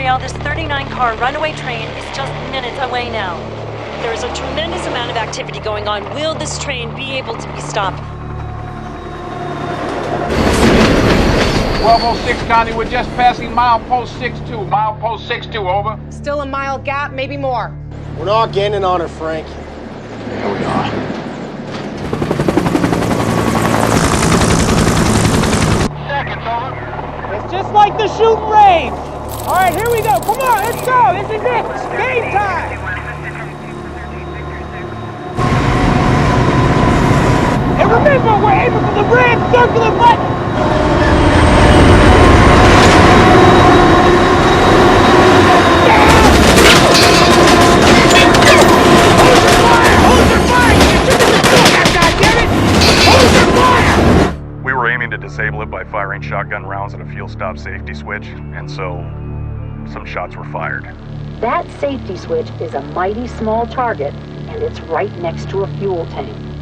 L'Oreal, this 39-car runaway train is just minutes away now. There is a tremendous amount of activity going on. Will this train be able to be stopped? 1206 Connie, we're just passing milepost 62. Milepost 62, over. Still a mile gap, maybe more. We're not gaining on her, Frank. No, we are. Seconds, over. It's just like the shooting range. All right, here we go. Come on, let's go. This is it. Game time. And remember, we're aiming for the red circular button. We were aiming to disable it by firing shotgun rounds at a fuel stop safety switch, and so some shots were fired. That safety switch is a mighty small target, and it's right next to a fuel tank.